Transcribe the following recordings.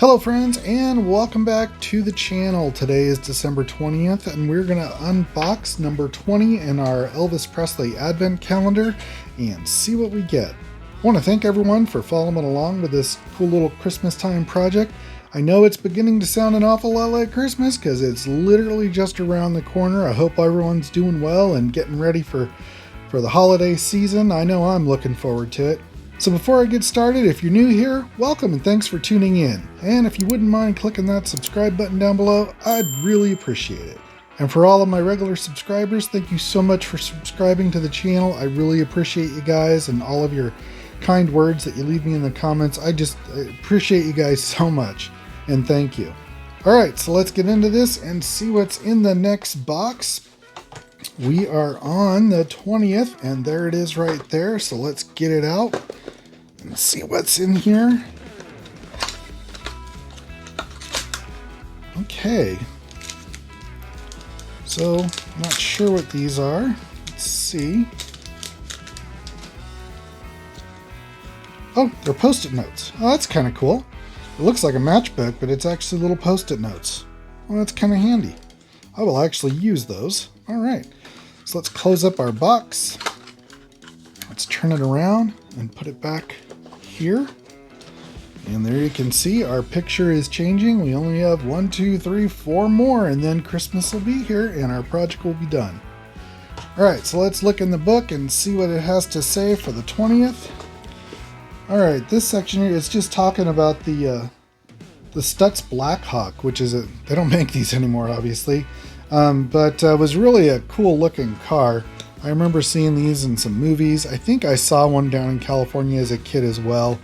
Hello friends, and welcome back to the channel. Today is December 20th and we're going to unbox number 20 in our Elvis Presley Advent calendar and see what we get. I want to thank everyone for following along with this cool little Christmas time project. I know it's beginning to sound an awful lot like Christmas because it's literally just around the corner. I hope everyone's doing well and getting ready for the holiday season. I know I'm looking forward to it. So before I get started, if you're new here, welcome and thanks for tuning in. And if you wouldn't mind clicking that subscribe button down below, I'd really appreciate it. And for all of my regular subscribers, thank you so much for subscribing to the channel. I really appreciate you guys and all of your kind words that you leave me in the comments. I appreciate you guys so much, and thank you. All right, so let's get into this and see what's in the next box. We are on the 20th, and there it is right there. So let's get it out and see what's in here. Okay. So, not sure what these are. Let's see. Oh, they're Post-it notes. Oh, that's kind of cool. It looks like a matchbook, but it's actually little Post-it notes. Well, that's kind of handy. I will actually use those. All right. So let's close up our box. Let's turn it around and put it back here. And there you can see our picture is changing. We only have 1, 2, 3, 4 more, and then Christmas will be here and our project will be done. All right, so let's look in the book and see what it has to say for the 20th. All right, this section here is just talking about the Stutz Blackhawk, which is they don't make these anymore, obviously. But was really a cool looking car. I remember seeing these in some movies. I think I saw one down in California as a kid as well.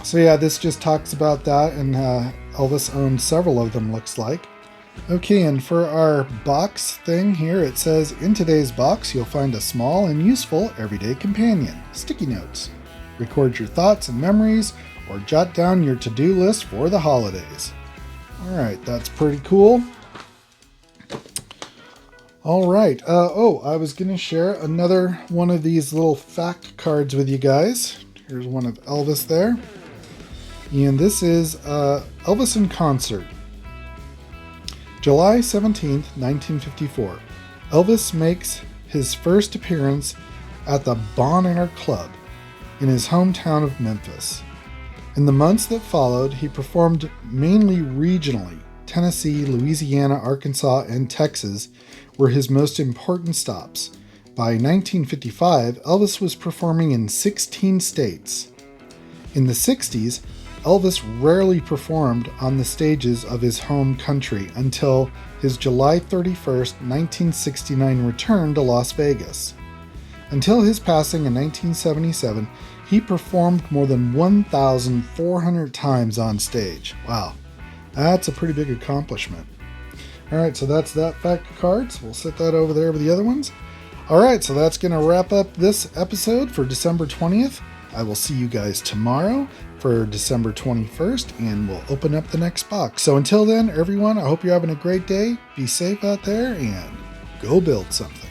So yeah, this just talks about that, and Elvis owned several of them, looks like. Okay, and for our box thing here, it says, in today's box you'll find a small and useful everyday companion, sticky notes. Record your thoughts and memories, or jot down your to-do list for the holidays. Alright, that's pretty cool. All right. I was going to share another one of these little fact cards with you guys. Here's one of Elvis there. And this is Elvis in concert. July 17th, 1954. Elvis makes his first appearance at the Bon Air Club in his hometown of Memphis. In the months that followed, he performed mainly regionally. Tennessee, Louisiana, Arkansas, and Texas were his most important stops. By 1955, Elvis was performing in 16 states. In the 60s, Elvis rarely performed on the stages of his home country until his July 31st, 1969 return to Las Vegas. Until his passing in 1977, he performed more than 1,400 times on stage. Wow. That's a pretty big accomplishment. All right, so that's that fact card. So we'll set that over there with the other ones. All right, so that's going to wrap up this episode for December 20th. I will see you guys tomorrow for December 21st, and we'll open up the next box. So until then, everyone, I hope you're having a great day. Be safe out there, and go build something.